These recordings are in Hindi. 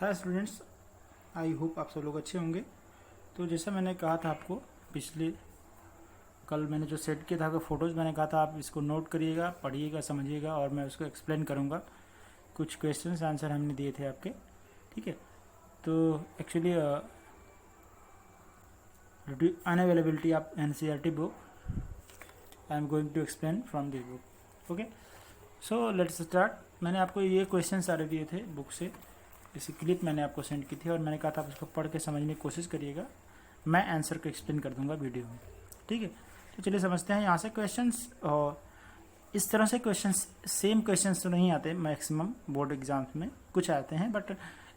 हाय स्टूडेंट्स, आई होप आप सब लोग अच्छे होंगे। तो जैसा मैंने कहा था आपको पिछले कल मैंने जो सेट किया था आपको फ़ोटोज़, मैंने कहा था आप इसको नोट करिएगा, पढ़िएगा, समझिएगा और मैं उसको एक्सप्लेन करूँगा। कुछ क्वेश्चंस आंसर हमने दिए थे आपके, ठीक है। तो actually unavailability of NCERT book I am going to explain from this book. Okay, so let's start. मैंने आपको ये क्वेश्चन सारे दिए थे बुक से, इसी क्लिप मैंने आपको सेंड की थी और मैंने कहा था आप उसको पढ़ के समझने की कोशिश करिएगा, मैं आंसर को एक्सप्लेन कर दूंगा वीडियो में, ठीक है। तो चलिए समझते हैं यहाँ से क्वेश्चंस। और इस तरह से क्वेश्चंस, सेम क्वेश्चंस तो नहीं आते मैक्सिमम बोर्ड एग्जाम्स में, कुछ आते हैं, बट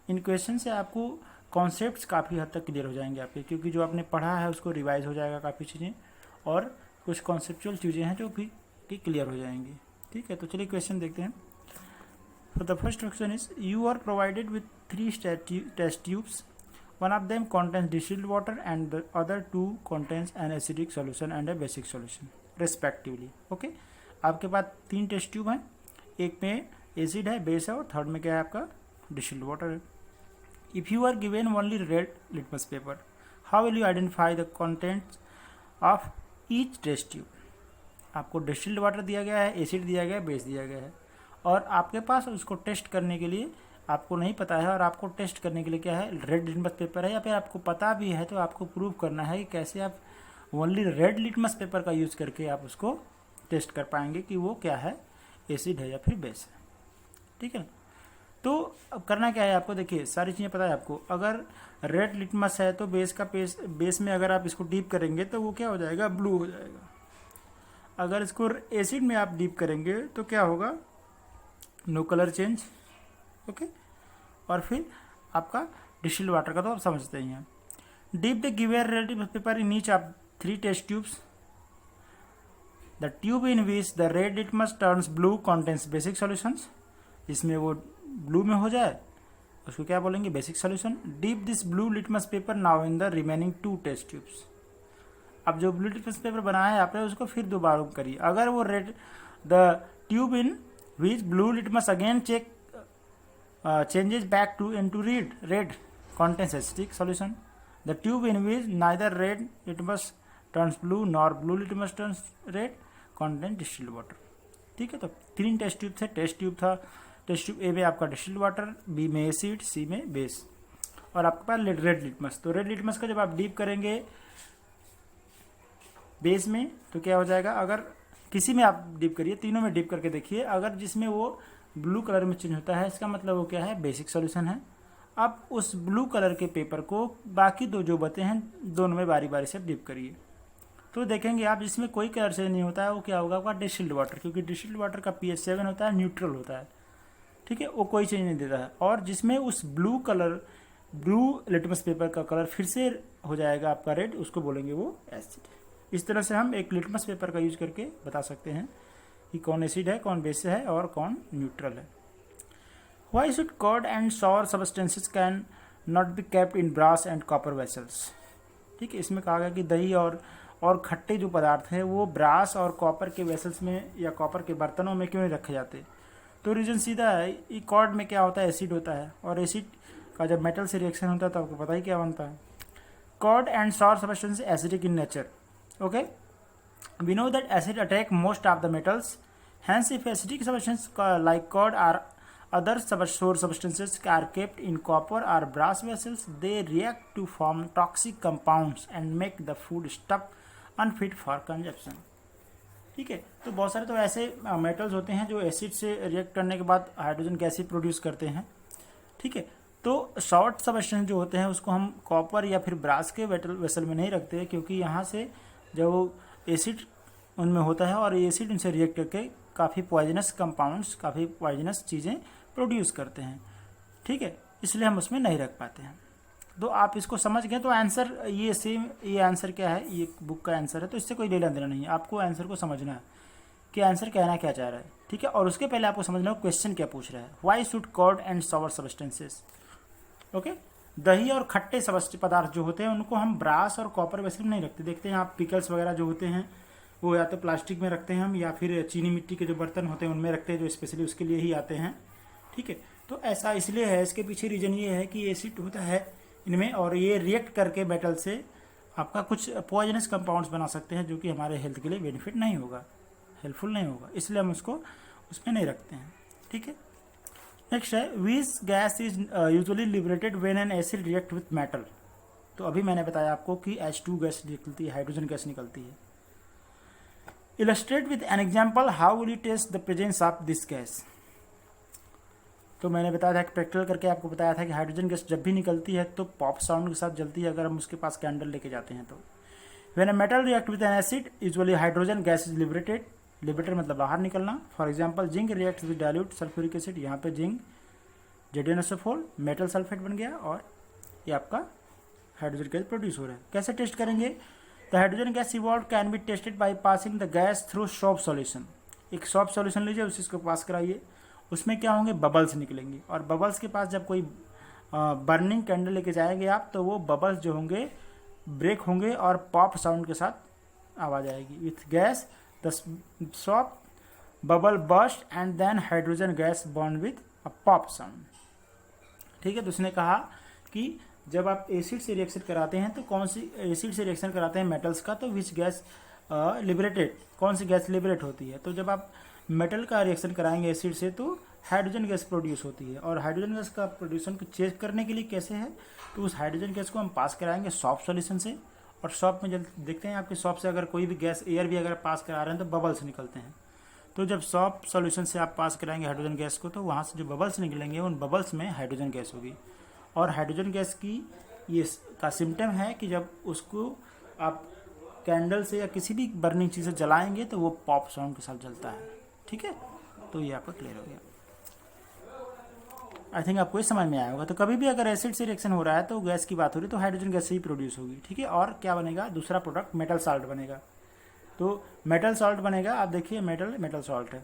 इन क्वेश्चन से आपको कॉन्सेप्ट्स काफ़ी हद तक क्लियर हो जाएंगे आपके, क्योंकि जो आपने पढ़ा है उसको रिवाइज हो जाएगा काफ़ी चीज़ें, और कुछ कॉन्सेप्चुअल चीज़ें हैं जो भी क्लियर हो जाएंगी, ठीक है। तो चलिए क्वेश्चन देखते हैं। So the first question is, you are provided with three test tubes. One of them contains distilled water and the other two contains an acidic solution and a basic solution respectively. Okay, आपके पास तीन टेस्ट ट्यूब हैं, एक में एसिड है, बेस है, और थर्ड में क्या है आपका डिस्टिल्ड वाटर है। If you are given only red litmus paper, how will you identify the contents of each test tube? आपको डिस्टिल्ड वाटर दिया गया है, एसिड दिया गया है, बेस दिया गया है, और आपके पास उसको टेस्ट करने के लिए आपको नहीं पता है, और आपको टेस्ट करने के लिए क्या है, रेड लिटमस पेपर है, या फिर आपको पता भी है तो आपको प्रूव करना है कि कैसे आप ओनली रेड लिटमस पेपर का यूज़ करके आप उसको टेस्ट कर पाएंगे कि वो क्या है, एसिड है या फिर बेस है, ठीक है। तो अब करना क्या है आपको, देखिए सारी चीज़ें पता है आपको। अगर रेड लिटमस है तो बेस का बेस में अगर आप इसको डीप करेंगे तो वो क्या हो जाएगा, ब्लू हो जाएगा। अगर इसको एसिड में आप डीप करेंगे तो क्या होगा, नो कलर चेंज, ओके। और फिर आपका डिस्टिल्ड वाटर का तो आप समझते ही हैं। Dip the given red paper in each of three test tubes. The tube in which the red litmus turns blue contains basic solutions. जिसमें वो ब्लू में हो जाए उसको क्या बोलेंगे, basic solution. Dip this blue litmus paper now in the remaining two test tubes. अब जो ब्लू लिटमस पेपर बनाया है आपने उसको फिर दोबारा करिए। अगर वो red, the tube in which blue litmus again changes back to into red contains acidic solution. The tube in which neither red litmus turns blue nor blue litmus turns red contains distilled water, ठीक है। तो तीन टेस्ट ट्यूब थे। टेस्ट ट्यूब था, टेस्ट ट्यूब ए में आपका डिस्टिल्ड वाटर, बी में एसिड, सी में बेस, और आपके पास रेड लिटमस। तो रेड लिटमस का जब आप डीप करेंगे बेस में तो क्या हो जाएगा, अगर किसी में आप डीप करिए, तीनों में डीप करके देखिए, अगर जिसमें वो ब्लू कलर में चेंज होता है इसका मतलब वो क्या है, बेसिक सॉल्यूशन है। अब उस ब्लू कलर के पेपर को बाकी दो जो बचे हैं दोनों में बारी बारी से डीप करिए, तो देखेंगे आप जिसमें कोई कलर चेंज नहीं होता है वो क्या होगा, आपका डिस्टिल्ड वाटर, क्योंकि डिस्टिल्ड वाटर का pH 7 होता है, न्यूट्रल होता है, ठीक है, वो कोई चेंज नहीं देता है। और जिसमें उस ब्लू लिटमस पेपर का कलर फिर से हो जाएगा आपका रेड, उसको बोलेंगे वो एसिड। इस तरह से हम एक लिटमस पेपर का यूज करके बता सकते हैं कि कौन एसिड है, कौन बेस है और कौन न्यूट्रल है। Why should curd and sour substances can not be kept in brass and copper vessels? ठीक है, इसमें कहा गया कि दही और खट्टे जो पदार्थ हैं वो ब्रास और कॉपर के वेसल्स में या कॉपर के बर्तनों में क्यों नहीं रखे जाते। तो रीजन सीधा है, ये कर्ड में क्या होता है, एसिड होता है, और एसिड का जब मेटल से रिएक्शन होता है तो आपको पता ही क्या बनता है। Curd and sour substances acidic in nature. Okay, we know that acid attack most of the metals. Hence, if acidic substances like curd or other sour substances are kept in copper or brass vessels, they react to form toxic compounds and make the food stuff unfit for consumption. ठीक है, तो बहुत सारे तो ऐसे मेटल्स होते हैं जो एसिड से रिएक्ट करने के बाद हाइड्रोजन गैस प्रोड्यूस करते हैं, ठीक है। तो शॉर्ट सबस्टेंस जो होते हैं उसको हम कॉपर या फिर ब्रास के वेसल में नहीं रखते, क्योंकि यहाँ से जब एसिड उनमें होता है और एसिड उनसे रिएक्ट करके काफ़ी पॉइजनस कंपाउंड्स, काफ़ी पॉइजनस चीज़ें प्रोड्यूस करते हैं, ठीक है, इसलिए हम उसमें नहीं रख पाते हैं। तो आप इसको समझ गए तो आंसर ये सेम, ये आंसर क्या है, ये बुक का आंसर है, तो इससे कोई लेना देना नहीं है, आपको आंसर को समझना है कि आंसर कहना क्या चाह रहा है, ठीक है। और उसके पहले आपको समझना है क्वेश्चन क्या पूछ रहा है। Why should curd and sour substances, okay. दही और खट्टे पदार्थ जो होते हैं उनको हम ब्रास और कॉपर वेसल में नहीं रखते। देखते हैं आप पिकल्स वगैरह जो होते हैं वो या तो प्लास्टिक में रखते हैं हम, या फिर चीनी मिट्टी के जो बर्तन होते हैं उनमें रखते हैं, जो स्पेशली उसके लिए ही आते हैं, ठीक है। तो ऐसा इसलिए है, इसके पीछे रीजन ये है कि एसिड होता है इनमें और ये रिएक्ट करके मेटल से आपका कुछ पॉइजनस कंपाउंड्स बना सकते हैं जो कि हमारे हेल्थ के लिए बेनिफिट नहीं होगा, हेल्पफुल नहीं होगा, इसलिए हम उसको उसमें नहीं रखते हैं। ठीक है, नेक्स्ट है which gas is usually liberated when an acid react with metal. तो अभी मैंने बताया आपको कि H2 गैस निकलती है, हाइड्रोजन गैस निकलती है। Illustrate with an example how will you test the presence of this gas. तो मैंने बताया था कि प्रैक्टिकल करके आपको बताया था कि हाइड्रोजन गैस जब भी निकलती है तो पॉप साउंड के साथ जलती है अगर हम उसके पास कैंडल लेके जाते हैं तो। When a metal react with N acid usually hydrogen gas is liberated, liberated मतलब बाहर निकलना। For example zinc react with dilute sulphuric acid, यहाँ पे जिंक ZnSO4 मेटल सल्फेट बन गया और ये आपका हाइड्रोजन गैस प्रोड्यूस हो रहा है। कैसे टेस्ट करेंगे? The hydrogen gas evolve can be tested by passing the gas through shop solution. एक सॉप सॉल्यूशन लीजिए, उस चीज़ को पास कराइए, उसमें क्या होंगे, बबल्स निकलेंगे और बबल्स के पास जब कोई बर्निंग कैंडल लेके जाएंगे आप तो वो बबल्स जो होंगे ब्रेक होंगे और पॉप साउंड के साथ आवाज आएगी। With gas the soap bubble burst and then hydrogen gas burn with a pop sound. ठीक है, तो उसने कहा कि जब आप एसिड से रिएक्शन कराते हैं तो कौन सी एसिड से रिएक्शन कराते हैं मेटल्स का, तो विच गैस लिबरेटेड, कौन सी गैस लिबरेट होती है। तो जब आप मेटल का रिएक्शन कराएंगे एसिड से तो हाइड्रोजन गैस प्रोड्यूस होती है और हाइड्रोजन गैस का प्रोड्यूसन को चेक करने के लिए कैसे है, तो उस हाइड्रोजन गैस को हम पास कराएंगे सॉप सॉल्यूशन से और सॉप में जब देखते हैं आपके सॉप से अगर कोई भी गैस एयर भी अगर पास करा रहे हैं तो बबल्स निकलते हैं। तो जब सॉप सॉल्यूशन से आप पास कराएंगे हाइड्रोजन गैस को तो वहाँ से जो बबल्स निकलेंगे उन बबल्स में हाइड्रोजन गैस होगी। और हाइड्रोजन गैस की ये का सिम्टम है कि जब उसको आप कैंडल से या किसी भी बर्निंग चीज़ से जलाएंगे तो वो पॉप साउंड के साथ जलता है। ठीक है, तो ये आपका क्लियर हो गया। आई थिंक आपको ये समझ में आया होगा। तो कभी भी अगर एसिड से रिएक्शन हो रहा है तो गैस की बात हो रही है तो हाइड्रोजन गैस से ही प्रोड्यूस होगी। ठीक है, और क्या बनेगा, दूसरा प्रोडक्ट मेटल साल्ट बनेगा। तो मेटल साल्ट बनेगा, आप देखिए मेटल साल्ट है।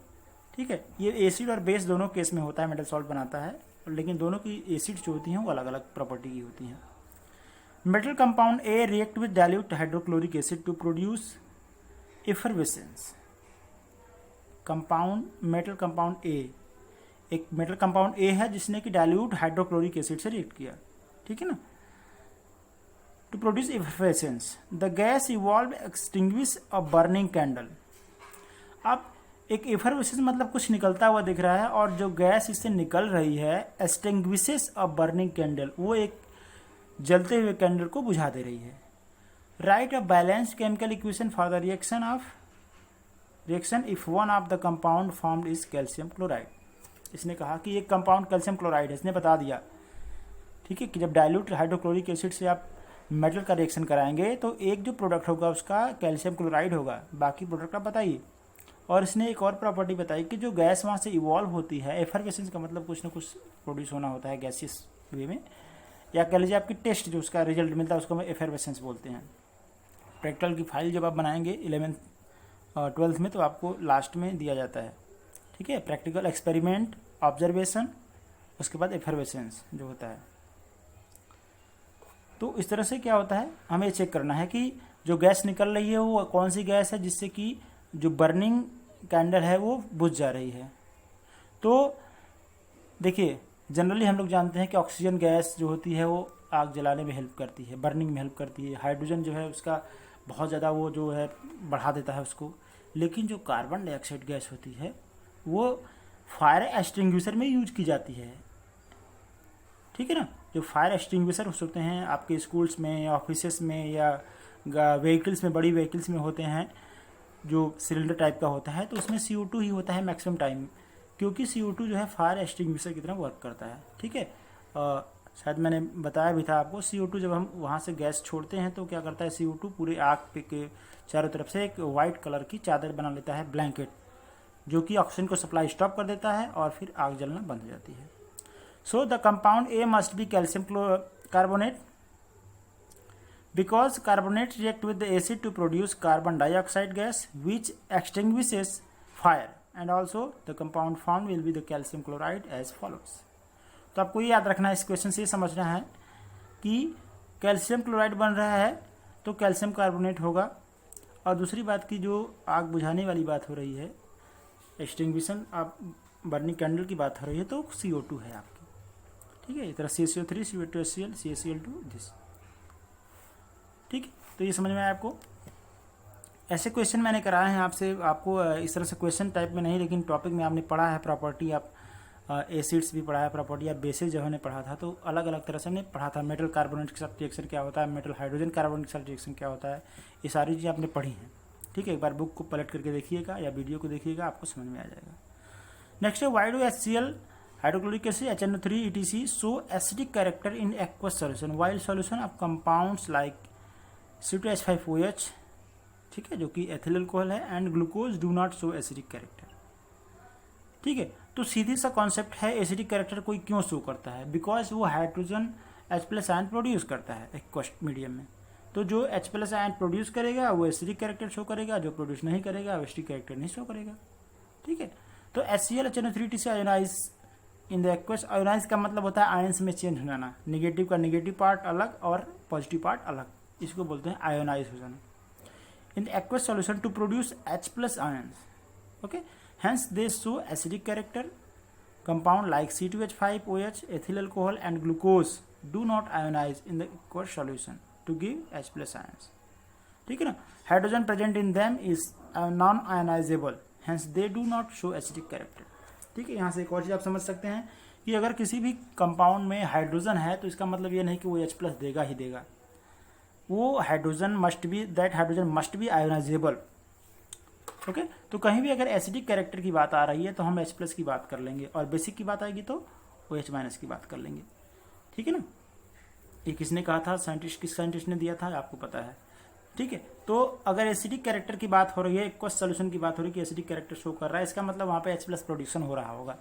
ठीक है, ये एसिड और बेस दोनों केस में होता है, मेटल साल्ट बनाता है, लेकिन दोनों की एसिड जो होती हैं वो अलग अलग प्रॉपर्टी की होती हैं। Metal compound A react with dilute hydrochloric acid to produce effervescence. Compound metal compound A, एक मेटल कंपाउंड ए है जिसने कि डाइल्यूट हाइड्रोक्लोरिक एसिड से रिएक्ट किया। ठीक है ना, to produce effervescence the gas evolve extinguish a burning candle. अब एक एफरवेसेंस मतलब कुछ निकलता हुआ दिख रहा है और जो गैस इससे निकल रही है एक्सटिंग्विशेस अ बर्निंग कैंडल, वो एक जलते हुए कैंडल को बुझा दे रही है। Right a balanced chemical equation for the reaction if one of the compound formed is calcium chloride. इसने कहा कि एक कंपाउंड कैल्शियम क्लोराइड है, इसने बता दिया। ठीक है, कि जब डाइल्यूट हाइड्रोक्लोरिक एसिड से आप मेटल का रिएक्शन कराएंगे तो एक जो प्रोडक्ट होगा उसका कैल्शियम क्लोराइड होगा, बाकी प्रोडक्ट आप बताइए। और इसने एक और प्रॉपर्टी बताई कि जो गैस वहाँ से इवॉल्व होती है, एफरवेसेंस का मतलब कुछ ना कुछ प्रोड्यूस होना होता है गैसियस वे में, या कह लीजिए आपकी टेस्ट जो उसका रिजल्ट मिलता है उसको हम एफरवेसेंस बोलते हैं। प्रैक्टिकल की फाइल जब आप बनाएंगे 11th 12th में तो आपको लास्ट में दिया जाता है। ठीक है, प्रैक्टिकल एक्सपेरिमेंट ऑब्जर्वेशन उसके बाद एफरवेसेंस जो होता है। तो इस तरह से क्या होता है, हमें चेक करना है कि जो गैस निकल रही है वो कौन सी गैस है जिससे कि जो बर्निंग कैंडल है वो बुझ जा रही है। तो देखिए जनरली हम लोग जानते हैं कि ऑक्सीजन गैस जो होती है वो आग जलाने में हेल्प करती है, बर्निंग में हेल्प करती है। हाइड्रोजन जो है उसका बहुत ज़्यादा वो जो है बढ़ा देता है उसको। लेकिन जो कार्बन डाइऑक्साइड गैस होती है वो फायर एक्सटिंग्विशर में यूज की जाती है। ठीक है ना, जो फायर एक्सटिंग्विशर हो सकते हैं आपके स्कूल्स में, ऑफिसेस में या व्हीकल्स में, बड़ी व्हीकल्स में होते हैं जो सिलेंडर टाइप का होता है, तो उसमें CO2 ही होता है मैक्सिमम टाइम, क्योंकि CO2 जो है फायर एक्सटिंग्विशर की तरह वर्क करता है। ठीक है, शायद मैंने बताया भी था आपको, CO2 जब हम वहाँ से गैस छोड़ते हैं तो क्या करता है, CO2 पूरे आग पे के चारों तरफ से एक वाइट कलर की चादर बना लेता है, ब्लैंकेट, जो कि ऑक्सीजन को सप्लाई स्टॉप कर देता है और फिर आग जलना बंद हो जाती है। So the compound A must be calcium carbonate because carbonate react with the acid to produce carbon dioxide gas which extinguishes fire, and also the compound formed will be the calcium chloride as follows। तो आपको ये याद रखना है, इस क्वेश्चन से ये समझना है कि कैल्शियम क्लोराइड बन रहा है तो कैल्शियम कार्बोनेट होगा। और दूसरी बात की जो आग बुझाने वाली बात हो रही है, एक्सटिंग्विशन, आप बर्निंग कैंडल की बात हो रही है तो CO2 है आपकी, ठीक है। इस तरह CaCO3, CO2, HCl, CaCl2 this, ठीक है। तो ये समझ में आया आपको। ऐसे क्वेश्चन मैंने कराए हैं आपसे, आपको इस तरह से क्वेश्चन टाइप में नहीं, लेकिन टॉपिक में आपने पढ़ा है प्रॉपर्टी, आप एसिड्स भी पढ़ा है प्रॉपर्टी, या बेसिस जो हमने पढ़ा था, तो अलग अलग तरह से हमने पढ़ा था। मेटल कार्बोनेट के साथ रिएक्शन क्या होता है, मेटल हाइड्रोजन कार्बोनेट के साथ रिएक्शन क्या होता है, ये सारी चीज़ें आपने पढ़ी हैं, ठीक है। एक बार बुक को पलट करके देखिएगा या वीडियो को देखिएगा, आपको समझ में आ जाएगा। नेक्स्ट है why do HCl, hydrochloric acid, HNO3 etc. Show acidic character in aqueous solution while solution of compounds like C2H5OH, ठीक है, जो कि एथिल अल्कोहल है, and glucose do not show acidic character, ठीक है। तो सीधी सा कॉन्सेप्ट है, एसिडिक कैरेक्टर कोई क्यों शो करता है, बिकॉज वो हाइड्रोजन H+ आयन प्रोड्यूस करता है एक्वस मीडियम में। तो जो H+ आयन प्रोड्यूस करेगा वो एसिडिक कैरेक्टर शो करेगा, जो प्रोड्यूस नहीं करेगा वो एसिडिक कैरेक्टर नहीं शो करेगा, ठीक है। तो HCl HNO3 से ionise in the aqueous, ionise का मतलब होता है आयंस में चेंज हो जाना, निगेटिव का निगेटिव पार्ट अलग और पॉजिटिव पार्ट अलग, इसको बोलते हैं आयोनाइज हो जाना। In the aqueous solution to produce H+ ions, okay, hence they show acidic character. Compound like C2H5OH, ethyl alcohol and glucose do not ionize in the aqueous solution to give H+ ions, ठीक है ना। Hydrogen present in them is non ionisable, hence they do not show acidic character, ठीक है। यहाँ से एक और चीज़ आप समझ सकते हैं कि अगर किसी भी कंपाउंड में हाइड्रोजन है तो इसका मतलब ये नहीं कि वो H+ देगा ही देगा, वो hydrogen must be ionisable, okay. तो कहीं भी अगर एसिडिक कैरेक्टर की बात आ रही है तो हम H+ की बात कर लेंगे, और बेसिक की बात आएगी तो OH- की बात कर लेंगे, ठीक है ना। ये किसने कहा था, किस साइंटिस्ट ने दिया था, आपको पता है, ठीक है। तो अगर एसिडिक कैरेक्टर की बात हो रही है, एक्वस सॉल्यूशन की बात हो रही है कि एसिडिक कैरेक्टर शो कर रहा है, इसका मतलब वहाँ पे H+ प्रोड्यूसन हो रहा होगा,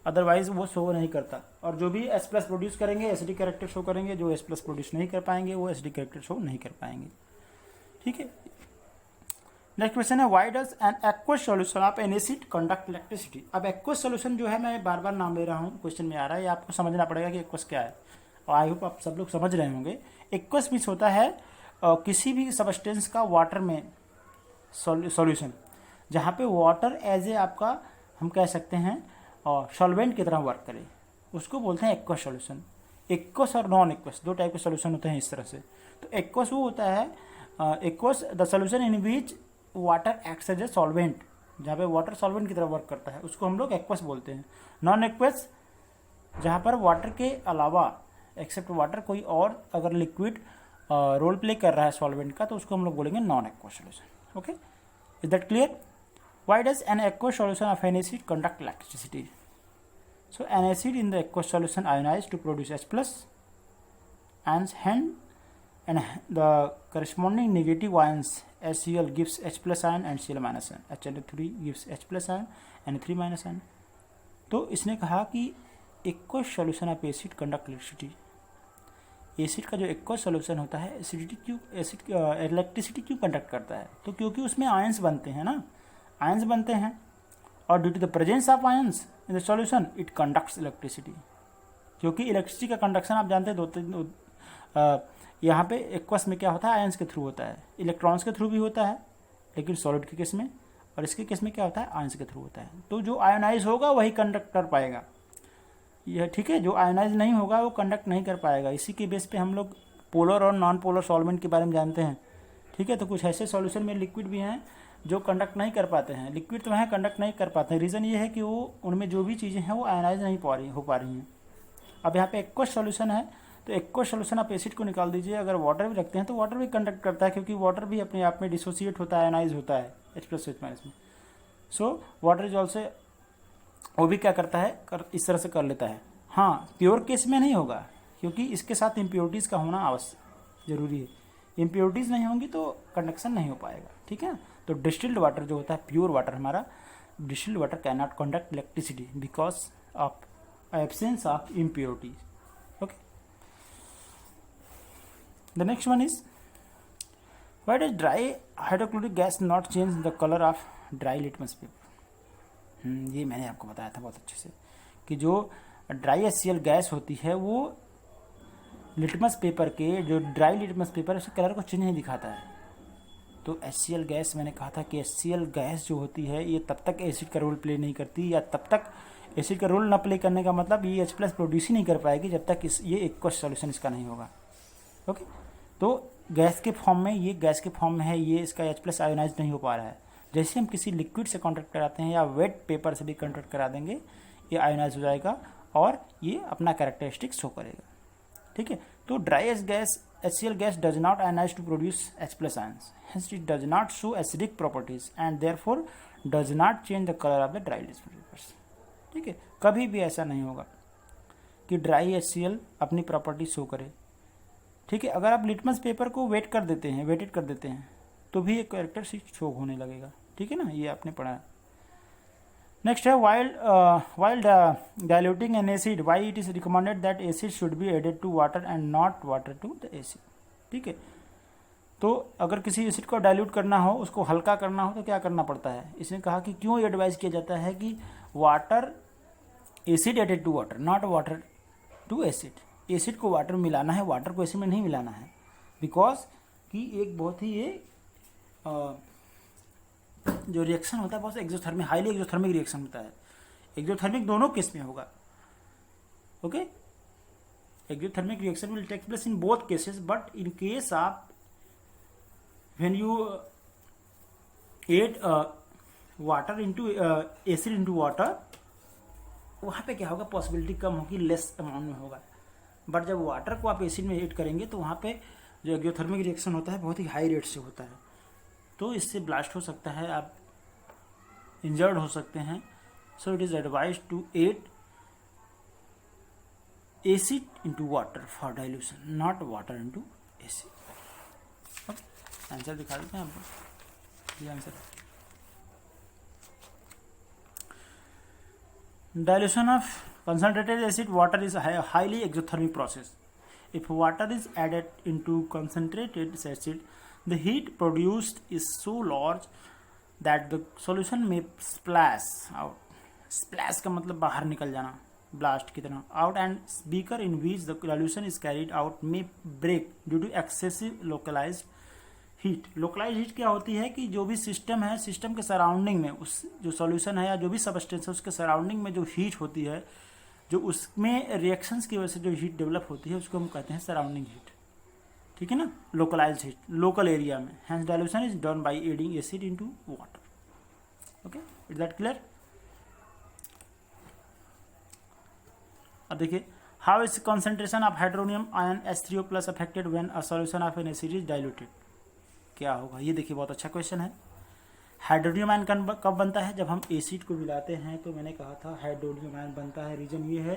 अदरवाइज वो शो नहीं करता। और जो भी H+ प्रोड्यूस करेंगे एसिडिक कैरेक्टर शो करेंगे, जो H+ प्रोड्यूस नहीं कर पाएंगे वो एसिडिक कैरेक्टर शो नहीं कर पाएंगे, ठीक है। नेक्स्ट क्वेश्चन है why does an aqueous solution of an acid conduct electricity. अब एक्वस सॉल्यूशन जो है, मैं बार बार नाम ले रहा हूँ, क्वेश्चन में आ रहा है, ये आपको समझना पड़ेगा कि एक्वस क्या है, और आई होप आप सब लोग समझ रहे होंगे। एक्वस मीन्स होता है किसी भी सबस्टेंस का वाटर में सॉल्यूशन, जहाँ पे वाटर एज ए आपका हम कह सकते हैं सॉल्वेंट की तरह वर्क करे, उसको बोलते हैं एक्वस सॉल्यूशन। एक्वस और नॉन एक्वस दो टाइप के सॉल्यूशन होते हैं इस तरह से। तो एक्वस वो होता है aqueous the solution in which water acts as a solvent, जहाँ पे वाटर सॉल्वेंट की तरह वर्क करता है, उसको हम लोग एक्वस बोलते हैं। नॉन एक्वस जहाँ पर वाटर के अलावा एक्सेप्ट वाटर कोई और अगर लिक्विड रोल प्ले कर रहा है सॉल्वेंट का, तो उसको हम लोग बोलेंगे non aqueous solution, okay. Is that clear? Why does an aqueous solution of an acid conduct electricity? So an acid in the aqueous solution ionized to produce H+, and the corresponding negative ions HCl gives H+ ion and Cl- ion, HNO3 gives H+ ion and 3- ion। तो इसने कहा कि aqueous solution of acid conduct electricity, acid का जो एक्वस सॉल्यूशन होता है इलेक्ट्रिसिटी क्यों कंडक्ट करता है? तो क्योंकि उसमें आयंस बनते हैं ना, आयंस बनते हैं, और due to the presence of ions in the solution it conducts electricity. क्योंकि इलेक्ट्रिसिटी का कंडक्शन आप जानते हैं यहाँ पे एक्वस में क्या होता है, आयंस के थ्रू होता है, इलेक्ट्रॉन्स के थ्रू भी होता है लेकिन सॉलिड के केस में, और इसके केस में क्या होता है, आयंस के थ्रू होता है। तो जो आयोनाइज होगा वही कंडक्ट कर पाएगा, यह ठीक है। जो आयोनाइज नहीं होगा वो कंडक्ट नहीं कर पाएगा। इसी के बेस पे हम लोग पोलर और नॉन पोलर सॉल्वेंट के बारे में जानते हैं, ठीक है। तो कुछ ऐसे सॉल्यूशन में लिक्विड भी हैं जो कंडक्ट नहीं कर पाते हैं, लिक्विड तो हैं कंडक्ट नहीं कर पाते हैं। रीज़न ये है कि वो उनमें जो भी चीज़ें हैं वो आयनाइज नहीं हो पा रही हैं। अब यहाँ पे एक्वस सॉल्यूशन है, तो एक्वस सॉल्यूशन आप एसिड को निकाल दीजिए, अगर वाटर भी रखते हैं तो वाटर भी कंडक्ट करता है, क्योंकि वाटर भी अपने आप में डिसोसिएट होता है, आयनाइज होता है H+ H- में। सो वाटर इज ऑल्सो, वो भी क्या करता है, इस तरह से कर लेता है। हाँ, प्योर केस में नहीं होगा, क्योंकि इसके साथ इम्प्योरिटीज़ का होना आवश्यक जरूरी है। इम्प्योरिटीज़ नहीं होंगी तो कंडक्शन नहीं हो पाएगा, ठीक है। तो डिस्टिल्ड वाटर जो होता है, प्योर वाटर हमारा, distilled water can not conduct electricity because of absence of impurities, okay. The next one is why does dry hydrochloric gas not change the colour of dry litmus paper? ये मैंने आपको बताया था बहुत अच्छे से कि जो ड्राई HCl गैस होती है वो लिटमस पेपर के, जो ड्राई लिटमस पेपर है उसके कलर को चेंज नहीं दिखाता है। तो HCl गैस, मैंने कहा था कि HCl गैस जो होती है ये तब तक एसिड का रोल प्ले नहीं करती, या तब तक एसिड का रोल न प्ले करने का मतलब ये H प्लस प्रोड्यूस ही नहीं कर पाएगी जब तक ये एक्वस सॉल्यूशन इसका नहीं होगा। ओके, तो गैस के फॉर्म में, ये गैस के फॉर्म में है, ये इसका H प्लस आयोनाइज नहीं हो पा रहा है। जैसे हम किसी लिक्विड से कॉन्टैक्ट कराते हैं या वेट पेपर से भी कॉन्टैक्ट करा देंगे, ये आयोनाइज हो जाएगा और ये अपना कैरेक्टरिस्टिक शो करेगा। ठीक है, तो dry as gas HCl gas does not ionize to produce H plus ions. Hence it does not show acidic properties and therefore does not change the color of the dry litmus papers. ठीक है, कभी भी ऐसा नहीं होगा कि ड्राई HCl अपनी प्रॉपर्टी शो करे। ठीक है, अगर आप लिटमस पेपर को वेटेड कर देते हैं तो भी एक कैरेक्टर शो होने लगेगा। ठीक है ना, ये आपने पढ़ा है। नेक्स्ट है while diluting an acid, why it is recommended that acid should be added to water and not water to the acid. ठीक है, तो अगर किसी एसिड को डाइल्यूट करना हो, उसको हल्का करना हो तो क्या करना पड़ता है। इसने कहा कि क्यों एडवाइस किया जाता है कि water acid added to water, not water to acid. Acid को वाटर में मिलाना है, वाटर को एसिड में नहीं मिलाना है, बिकॉज कि एक बहुत ही ये जो रिएक्शन होता है बहुत एक्सोथर्मिक, हाईली एक्सोथर्मिक रिएक्शन होता है। एक्सोथर्मिक दोनों केस में होगा। Okay, exothermic reaction will take place in both cases, but in case of when you add water into acid into water, वहाँ पे क्या होगा, पॉसिबिलिटी कम होगी, लेस अमाउंट में होगा। बट जब वाटर को आप एसिड में ऐड करेंगे तो वहाँ पे जो एक्सोथर्मिक रिएक्शन होता है बहुत ही हाई रेट से होता है, तो इससे ब्लास्ट हो सकता है, आप इंजर्ड हो सकते हैं। So it is advise to add acid into water for dilution, not water into acid. Okay, answer दिखा देते हैं आपको, ये आंसर है। Dilution of concentrated acid water is a highly exothermic process. If water is added into concentrated acid, the heat produced is so large that the solution may splash out. Splash का मतलब बाहर निकल जाना, blast की तरह out, and beaker in which the dilution is carried out may break due to excessive localized heat. Localise heat क्या होती है कि जो भी सिस्टम है, सिस्टम के सराउंडिंग में उस जो सॉल्यूशन है या जो भी सबस्टेंस है उसके सराउंडिंग में जो हीट होती है, जो उसमें रिएक्शंस की वजह से जो हीट डेवलप होती है उसको हम कहते हैं सराउंडिंग हीट। ठीक है ना, लोकलाइज हीट, लोकल एरिया में। Hence dilution is done by adding acid into water. Okay, is that clear. अब देखिए, how is concentration of hydronium ion H3O plus affected when a solution of an acid is diluted. क्या होगा, ये देखिए बहुत अच्छा क्वेश्चन है। हाइड्रोनियम आयन कब बनता है, जब हम एसिड को मिलाते हैं। तो मैंने कहा था हाइड्रोनियम आयन बनता है, रीजन ये है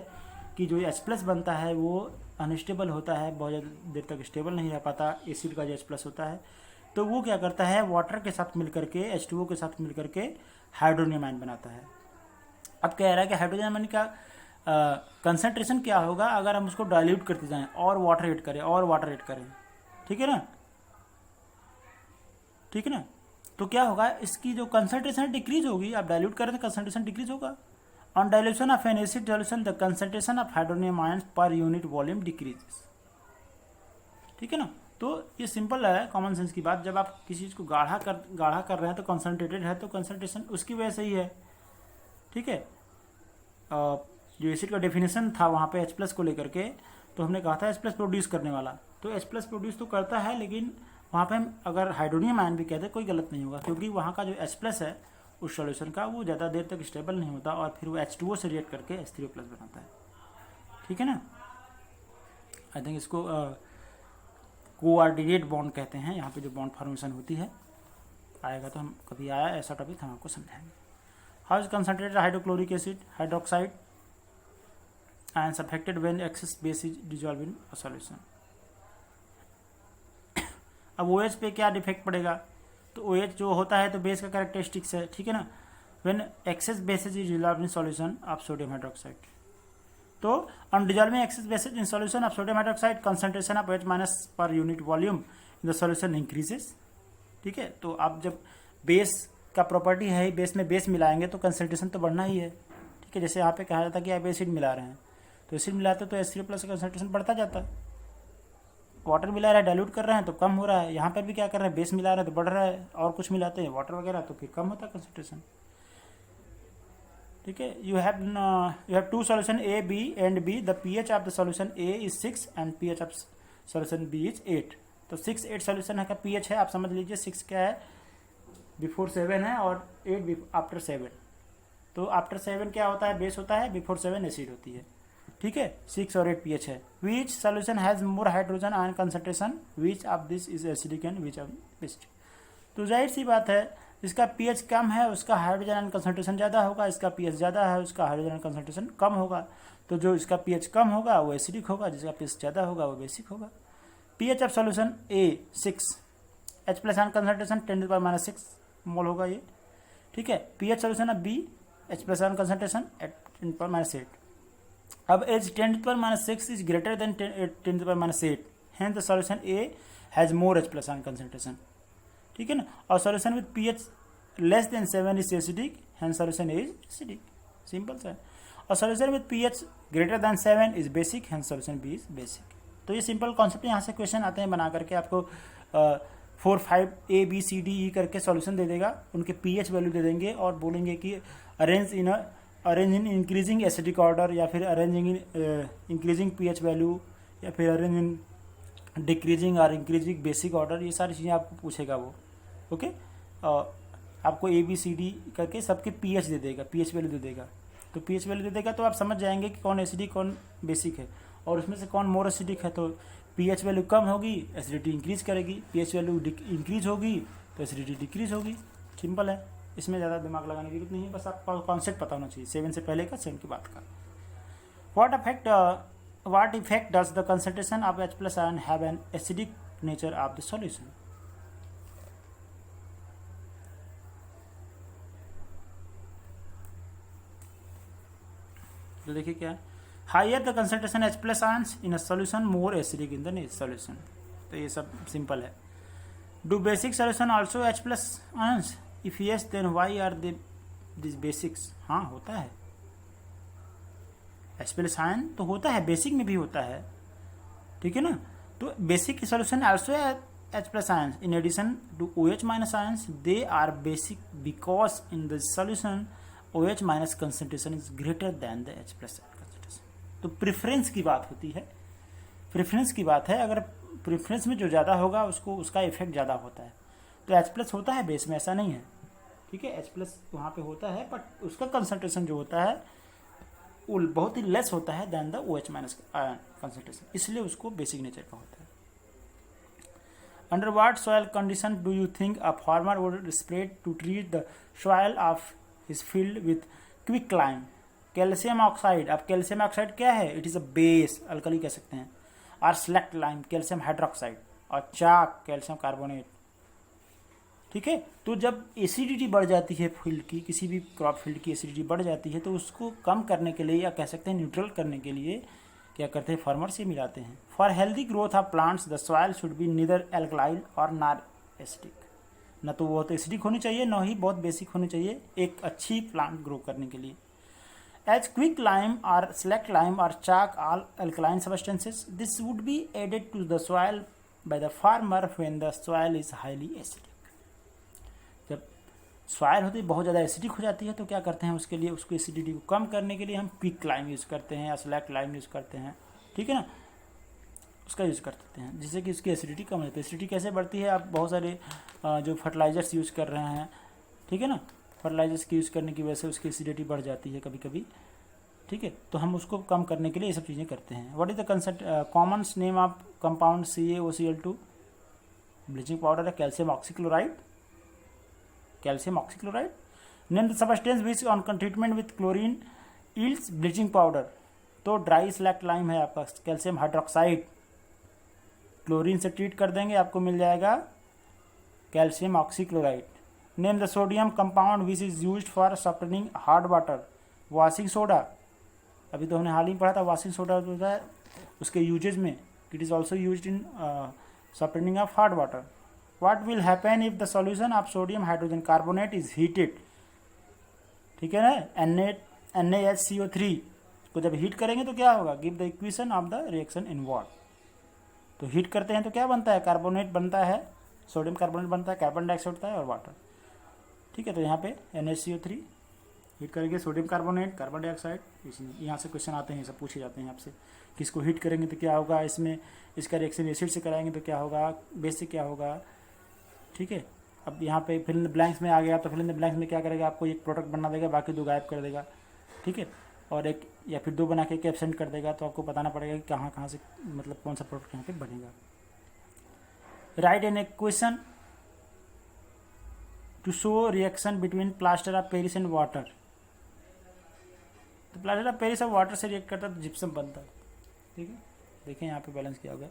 कि जो H प्लस बनता है वो अनस्टेबल होता है, बहुत ज़्यादा देर तक स्टेबल नहीं रह पाता। एसिड का जो H प्लस होता है तो वो क्या करता है, वाटर के साथ मिल करके, H2O के साथ मिल करके हाइड्रोनियम आयन बनाता है। अब कह रहा है कि हाइड्रोनियम आयन का कंसनट्रेशन क्या होगा अगर हम उसको डाइल्यूट करते जाएँ और वाटर ऐड करें और वाटर ऐड करें। ठीक है ना, ठीक है ना, तो क्या होगा, इसकी जो कंसंट्रेशन डिक्रीज होगी। आप डाइल्यूट करें तो कंसंट्रेशन डिक्रीज होगा। On dilution of an acid solution the concentration of hydronium ions पर यूनिट वॉल्यूम डिक्रीजेस। ठीक है ना, तो ये सिंपल है, कॉमन सेंस की बात। जब आप किसी चीज़ को गाढ़ा कर रहे हैं तो कंसंट्रेटेड है तो कंसंट्रेशन उसकी वजह से ही है। ठीक है, जो एसिड का डेफिनेशन था वहाँ पे H प्लस को लेकर के, तो हमने कहा था H प्लस प्रोड्यूस करने वाला, तो H प्लस प्रोड्यूस तो करता है, लेकिन वहाँ पे हम अगर हाइड्रोनियम आयन भी कहते हैं कोई गलत नहीं होगा, क्योंकि वहाँ का जो H प्लस है उस सॉल्यूशन का वो ज़्यादा देर तक स्टेबल नहीं होता और फिर वो H2O से रिएक्ट करके H3O प्लस बनाता है। ठीक है ना, आई थिंक इसको कोऑर्डिनेट बॉन्ड कहते हैं। यहाँ पे जो बॉन्ड फॉर्मेशन होती है, आएगा तो हम कभी आया ऐसा टॉपिक हम आपको समझाएंगे। How is concentrated hydrochloric acid hydroxide ions affected when excess base is dissolve in a solution. अब OH पे क्या डिफेक्ट पड़ेगा, तो OH जो होता है तो बेस का कैरेक्टरिस्टिक्स है। ठीक है ना, when excess basis is dissolve in solution of sodium hydroxide, तो on dissolving excess basis in solution of sodium hydroxide concentration of OH minus per unit volume in the solution increases. ठीक है, तो आप जब बेस का प्रॉपर्टी है, बेस में बेस मिलाएंगे तो कंसंट्रेशन तो बढ़ना ही है। ठीक है, जैसे यहाँ पे कहा जाता है कि आप एसिड मिला रहे हैं तो एसिड मिलाते तो H3O प्लस का कंसंट्रेशन बढ़ता जाता है। वाटर मिला रहा है, डाइल्यूट कर रहे हैं तो कम हो रहा है। यहाँ पर भी क्या कर रहे हैं, बेस मिला रहे हैं तो बढ़ रहा है, और कुछ मिलाते हैं वाटर वगैरह तो फिर कम होता है कंसंट्रेशन। ठीक है, you have two solution A B and B, the pH of the solution A is 6 and pH of solution B is 8। तो 6 8 सॉल्यूशन है का पीएच है, आप समझ लीजिए 6 क्या है बिफोर 7 है और 8 आफ्टर 7। तो आफ्टर 7 क्या होता है, बेस होता है, बिफोर 7 एसिड होती है। ठीक है, 6 और 8 पीएच है। Which solution has more hydrogen ion concentration, which of this is acidic and which of basic. तो जाहिर सी बात है, जिसका पीएच कम है उसका हाइड्रोजन आयन कंसंट्रेशन ज़्यादा होगा, इसका पीएच ज़्यादा है उसका हाइड्रोजन आयन कंसंट्रेशन कम होगा। तो जो इसका पीएच कम होगा वो एसिडिक होगा, जिसका पीएच ज़्यादा होगा वो बेसिक होगा। PH of solution A 6, H plus ion concentration 10⁻⁶ mole होगा ये। ठीक है, pH solution of B H plus ion concentration 10⁻⁸। अब as 10⁻⁶ is greater than 10⁻⁸, hence the solution A has more H plus ion concentration. ठीक है ना, और solution with pH less than 7 is acidic, hence solution A is acidic, simple सा है। और solution with pH greater than 7 is basic, hence solution B is basic. तो ये सिंपल कॉन्सेप्ट, यहाँ से क्वेश्चन आते हैं बना करके आपको 4 5 A B C D E करके सॉल्यूशन दे देगा, उनके पीएच वैल्यू दे देंगे और बोलेंगे कि arrange in increasing acidic order, या फिर arranging in increasing pH value, या फिर अरेंज इन डिक्रीजिंग और इंक्रीजिंग बेसिक ऑर्डर, ये सारी चीज़ें आपको पूछेगा वो। ओके, आपको ABCD करके सबके पीएच दे देगा, पीएच वैल्यू दे देगा। तो पीएच वैल्यू दे देगा तो आप समझ जाएंगे कि कौन एसिडिक कौन बेसिक है, और उसमें से कौन मोर एसिडिक है। तो पीएच वैल्यू कम होगी एसिडिटी इंक्रीज करेगी, पीएच वैल्यू इंक्रीज होगी तो एसिडिटी डिक्रीज होगी। सिंपल है, इसमें ज़्यादा दिमाग लगाने की जरूरत नहीं है, बस आपका कॉन्सेप्ट पता होना चाहिए 7 से पहले का, 7 के बाद का। What effect does the concentration of H plus ion have an acidic nature of the solution? तो देखिए क्या है, higher the concentration H plus ions in a solution more acidic in the solution. तो ये सब सिंपल है। Do basic solution also H plus ions, if yes then why are they this basics. हाँ होता है, H प्लस आयन तो होता है, बेसिक में भी होता है। ठीक है ना, तो basic solution also H plus ions in addition to OH minus ions, they are basic because in the solution OH minus concentration is greater than the H plus concentration. तो प्रेफरेंस की बात होती है, प्रेफरेंस की बात है। अगर प्रेफरेंस में जो ज़्यादा होगा उसको उसका इफेक्ट ज़्यादा होता है। तो H प्लस होता है बेस में, ऐसा नहीं है। ठीक है, H प्लस वहाँ पे होता है, बट उसका कंसंट्रेशन जो होता है वो बहुत ही लेस होता है than the OH minus ion concentration, इसलिए उसको बेसिक नेचर का होता है। Under what soil condition do you think a farmer would spread to treat the soil of his field with quick lime? Calcium oxide. अब कैल्शियम ऑक्साइड क्या है, it is a base, alkali कह सकते हैं। और स्लैक्ट लाइम कैल्शियम हाइड्रोक्साइड, और चाक कैल्शियम कार्बोनेट। ठीक है, तो जब एसिडिटी बढ़ जाती है फील्ड की, किसी भी क्रॉप फील्ड की एसिडिटी बढ़ जाती है, तो उसको कम करने के लिए, या कह सकते हैं न्यूट्रल करने के लिए, क्या करते हैं, फार्मर से मिलाते हैं। For healthy growth of plants the soil should be neither alkaline और नॉट एसिडिक। न तो बहुत एसिडिक होनी चाहिए, न ही बहुत बेसिक होनी चाहिए एक अच्छी प्लांट ग्रो करने के लिए। एज क्विक लाइम और सेलेक्ट लाइम और chalk all alkaline substances, this would be added to the soil by the farmer when the soil is highly acidic. जब सॉइल होती है बहुत ज़्यादा एसिडिक हो जाती है, तो क्या करते हैं उसके लिए, उसको एसिडिटी को कम करने के लिए हम क्विक लाइम यूज़ करते हैं या सेलेक्ट लाइम यूज़ करते हैं। ठीक है ना, उसका यूज़ कर देते हैं, जिससे कि उसकी एसिडिटी कम हो जाती है। एसिडिटी कैसे बढ़ती है, आप बहुत सारे जो फर्टिलाइजर्स यूज़ कर रहे हैं, ठीक है ना, फर्टिलाइजर्स की यूज़ करने की वजह से उसकी एसिडिटी बढ़ जाती है कभी कभी। ठीक है, तो हम उसको कम करने के लिए ये सब चीज़ें करते हैं। What is the common name of compound CaOCl2? Bleaching powder है calcium oxychloride, calcium oxychloride. Name the substance which on treatment with chlorine yields bleaching powder. तो ड्राई स्लैक्ट लाइम है आपका कैल्शियम हाइड्रोक्साइड, क्लोरीन से ट्रीट कर देंगे आपको मिल जाएगा calcium oxychloride. Name the sodium compound which is used for softening hard water. Washing soda, अभी तो हमने हाल ही पढ़ा था वॉशिंग सोडा होता है उसके यूजेज में, it is also used in softening of hard water. What will happen if the solution of sodium hydrogen carbonate is heated? ठीक है ना, NaHCO3 को जब हीट करेंगे तो क्या होगा, give the equation of the reaction involve. तो हीट करते हैं तो क्या बनता है, कार्बोनेट बनता है, सोडियम कार्बोनेट बनता है, कार्बन डाइऑक्साइड होता है और वाटर। ठीक है, तो यहाँ पे NaHCO3 हीट करेंगे सोडियम कार्बोनेट, कार्बन डाइऑक्साइड, यहाँ से क्वेश्चन आते हैं, सब पूछे जाते हैं आपसे। किसको हीट करेंगे तो क्या होगा, इसमें इसका रिएक्शन एसिड से कराएंगे तो क्या होगा, बेस से क्या होगा, ठीक है। अब यहाँ पे फिल इन द ब्लैंक्स में आ गया तो फिल इन द ब्लैंक्स में क्या करेगा, आपको एक प्रोडक्ट बना देगा, बाकी 2 गायब कर देगा, ठीक है। और एक या फिर 2 बना के एक एब्सेंट कर देगा, तो आपको बताना पड़ेगा कि कहाँ कहाँ से मतलब कौन सा प्रोडक्ट यहाँ पे बनेगा। Right an equation two show reaction between plaster of Paris and water. तो प्लास्टर ऑफ पेरिस और वाटर से रिएक्ट करता है तो जिप्सम बनता है, ठीक है। देखें यहाँ पे बैलेंस किया होगा।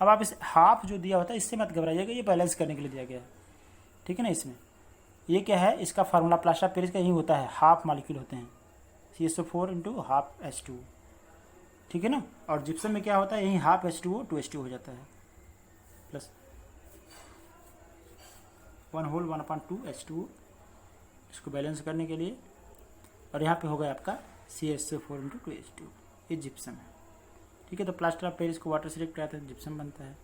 अब आप इस हाफ जो दिया होता है इससे मत घबराइएगा, ये बैलेंस करने के लिए दिया गया है, ठीक है ना। इसमें ये क्या है, इसका फार्मूला प्लास्टर ऑफ पेरिस का यही होता है, हाफ मॉलिक्यूल होते हैं CH4 इंटू हाफ H2, ठीक है ना। और जिप्सम में क्या होता है, यही हाफ H2O 2H2 हो जाता है, प्लस 1 होल 1/2 H2O, इसको बैलेंस करने के लिए। और यहाँ पे होगा आपका CH4 इंटू 2H2, ये जिप्सम है, ठीक है। तो प्लास्टर ऑफ पेरिस को वाटर से रिएक्ट कराते हैं, जिप्सम बनता है।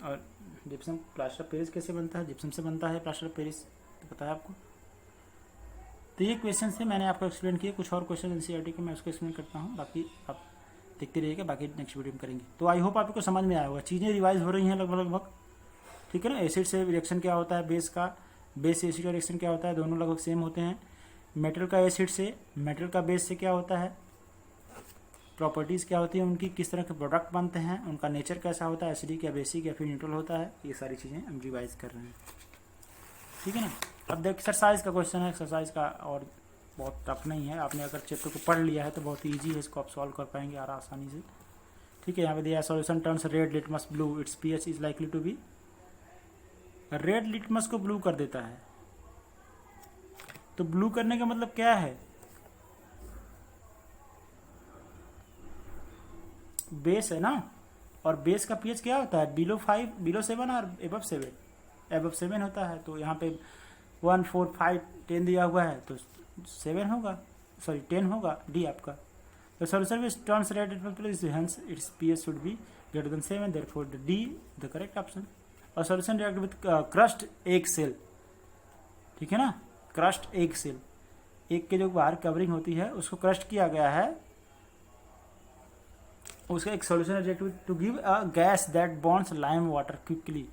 और जिप्सम प्लास्टर ऑफ पेरिस कैसे बनता है, जिप्सम से बनता है प्लास्टर ऑफ पेरिस, तो पता है आपको। तो ये क्वेश्चन से मैंने आपको एक्सप्लेन किया, कुछ और क्वेश्चन NCERT के मैं उसको एक्सप्लेन करता हूँ, बाकी आप देखते रहिएगा, बाकी नेक्स्ट वीडियो में करेंगे। तो आई होप आपको समझ में आया होगा, चीज़ें रिवाइज हो रही हैं लगभग, ठीक है ना। एसिड से रिएक्शन क्या होता है, बेस से एसिड का रिएक्शन क्या होता है, दोनों लगभग सेम होते हैं। मेटल का एसिड से, मेटल का बेस से क्या होता है, प्रॉपर्टीज़ क्या होती है उनकी, किस तरह के प्रोडक्ट बनते हैं, उनका नेचर कैसा होता है, एसिडिक या बेसिक या फिर न्यूट्रल होता है, ये सारी चीज़ें हम रिवाइज कर रहे हैं, ठीक है ना। अब देख एक्सरसाइज का क्वेश्चन है, एक्सरसाइज का और बहुत टफ नहीं है, आपने अगर चैप्टर को पढ़ लिया है तो बहुत ईजी है, इसको आप सॉल्व कर पाएंगे आसानी से, ठीक है। यहाँ पे दिया solution turns red litmus blue, its pH is likely to be, red litmus को ब्लू कर देता है, तो ब्लू करने का मतलब क्या है, बेस है ना, और बेस का pH क्या होता है, बिलो 7 और एबव 7 होता है। तो यहाँ पे 1 4 5 10 दिया हुआ है तो 7 होगा, सॉरी 10 होगा, डी आपका। The solution which turns red is hence its pH should be greater than 7, therefore the D the correct option. और solution react with crushed egg shell, ठीक है ना, crushed egg shell, एग के जो बाहर कवरिंग होती है उसको क्रस्ट किया गया है, उसका एक solution react with two give a gas that bonds lime water quickly,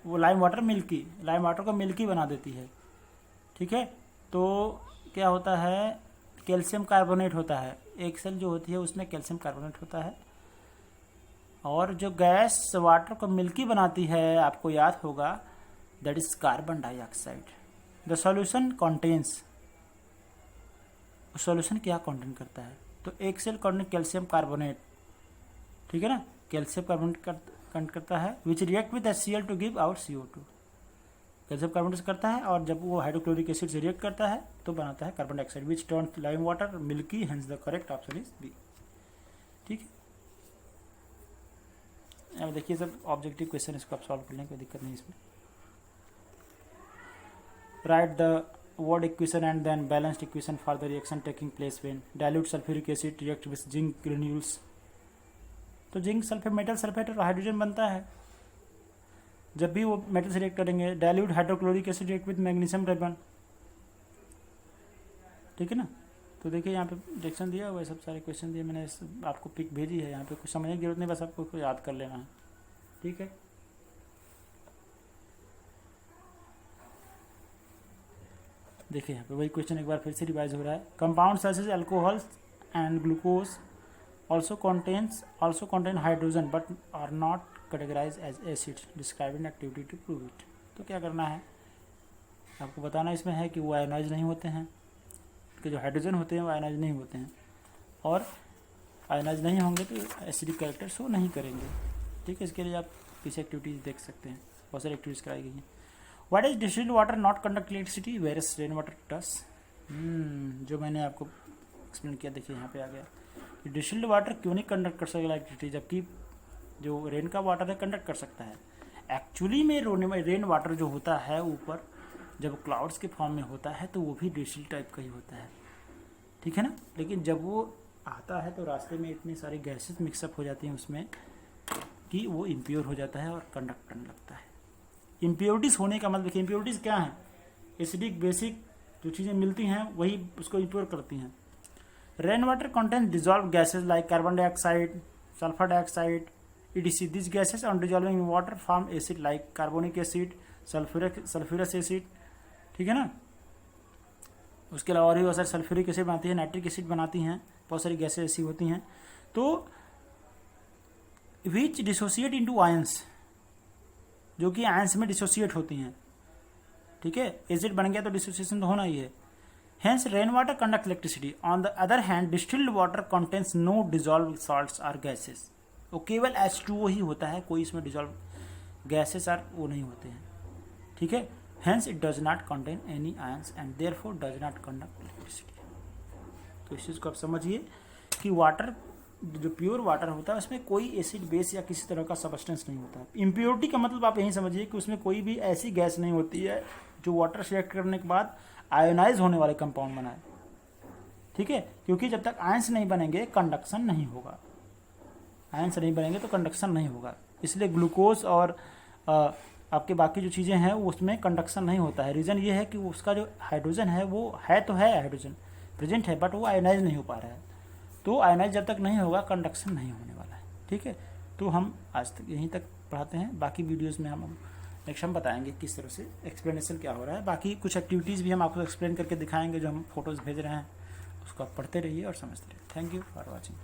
वो लाइम वाटर को मिल्की बना देती है, ठीक है। तो क्या होता है, कैल्शियम कार्बोनेट होता है, एक सेल जो होती है उसमें कैल्शियम कार्बोनेट होता है, और जो गैस वाटर को मिल्की बनाती है आपको याद होगा that is carbon dioxide. The solution contains, solution क्या कंटेन करता है, तो एक सेल कंटेन कैल्शियम कार्बोनेट, ठीक है ना, कैल्शियम कार्बोनेट कंटेन करता है, which react with HCl to give out CO2, calcium carbonate करता है और जब वो हाइड्रोक्लोरिक एसिड से रिएक्ट करता है तो बनाता है carbon dioxide, which turn lime water milky, hence the correct option is B, ठीक है। अब देखिए सब ऑब्जेक्टिव क्वेश्चन, इसको आप सॉल्व कर लें, कोई दिक्कत नहीं इसमें। Right the word equation and then balanced equation for the reaction taking place when dilute sulfuric acid react with zinc granules। तो जिंक सल्फेट मेटल सल्फेट और हाइड्रोजन बनता है, जब भी वो मेटल से रिएक्ट करेंगे। Dilute hydrochloric acid react with magnesium carbon, ठीक है ना। तो देखिए यहाँ पे रिएक्शन दिया हुआ है, सब सारे क्वेश्चन दिए मैंने, आपको पिक भेजी है, यहाँ पे कुछ समझने की जरूरत नहीं, बस आपको याद कर लेना है, ठीक है। देखिए यहाँ पे वही क्वेश्चन एक बार फिर से रिवाइज हो रहा है। Compound such as alcohol and glucose also contain hydrogen but are not categorized as acids, describing activity to prove it। तो क्या करना है आपको बताना इसमें है कि वो आयोनाइज नहीं होते हैं, कि जो हाइड्रोजन होते हैं वो आयोनाइज नहीं होते हैं, और आयोनाइज नहीं होंगे तो एसिडिक कैरेक्टर शो नहीं करेंगे, ठीक है। इसके लिए आप पीछे एक्टिविटीज़ देख सकते हैं, बहुत सारी एक्टिविटीज़ कराई गई हैं। What is distilled water not conduct electricity whereas rain water does, जो मैंने आपको एक्सप्लेन किया, देखिए यहाँ पे आ गया। डिस्टिल्ड वाटर क्यों नहीं कंडक्ट कर सकता इलेक्ट्रिसिटी, जबकि जो रेन का वाटर है कंडक्ट कर सकता है। एक्चुअली में रेन वाटर जो होता है ऊपर जब क्लाउड्स के फॉर्म में होता है तो वो भी डिस्टिल्ड टाइप का ही होता है, ठीक है ना। लेकिन जब वो आता है तो रास्ते में इतनी सारी गैसेस मिक्सअप हो जाती हैं उसमें कि वो इम्प्योर हो जाता है और कंडक्ट करने लगता है, इम्प्योरिटीज़ होने का मतलब देखिए इम्प्योरिटीज़ क्या है, एसिडिक बेसिक जो चीज़ें मिलती हैं वही उसको इम्प्योर करती हैं। Rain water contain dissolve gases like carbon dioxide, sulphur dioxide, etc. These gases on dissolving in water form acid like carbonic acid, sulfurous acid, ठीक है ना। उसके अलावा और भी बहुत सारे सल्फ्यूरिक एसिड बनाती है, नाइट्रिक एसिड बनाती हैं, बहुत सारी गैसेज ऐसी होती हैं। तो विच डिसोसिएट इनटू आयंस, जो कि आयंस में डिसोसिएट होती हैं, ठीक है। एसिड बन गया तो डिसोसिएशन तो होना ही है। Hence rain water conduct electricity. On the other hand distilled water contains no dissolve salts or gases, वो केवल H2O ही होता है, कोई इसमें डिजॉल्व गैसेस आर वो नहीं होते हैं, ठीक है। Hence it does not contain any ions and therefore does not conduct electricity. तो इस चीज़ को आप समझिए कि वाटर जो प्योर वाटर होता है उसमें कोई एसिड बेस या किसी तरह का सबस्टेंस नहीं होता है। इम्प्योरिटी का मतलब आप यही समझिए कि उसमें कोई भी ऐसी गैस नहीं होती है जो वाटर सिलेक्ट करने के बाद आयोनाइज होने वाले कंपाउंड बनाए, ठीक है। क्योंकि जब तक आयंस नहीं बनेंगे कंडक्शन नहीं होगा, आयंस नहीं बनेंगे तो कंडक्शन नहीं होगा। इसलिए ग्लूकोज और आपके बाकी जो चीज़ें हैं उसमें कंडक्शन नहीं होता है। रीज़न ये है कि उसका जो हाइड्रोजन है वो है तो है, हाइड्रोजन प्रेजेंट है, बट वो आयोनाइज नहीं हो पा रहा है। तो आयोनाइज जब तक नहीं होगा कंडक्शन नहीं होने वाला है, ठीक है। तो हम आज तक यहीं तक पढ़ाते हैं, बाकी वीडियोज़ में हम नेक्स्ट हम बताएंगे किस तरह से एक्सप्लेनेशन क्या हो रहा है। बाकी कुछ एक्टिविटीज़ भी हम आपको एक्सप्लेन करके दिखाएंगे, जो हम फोटोज़ भेज रहे हैं उसको आप पढ़ते रहिए और समझते रहिए। Thank you for watching.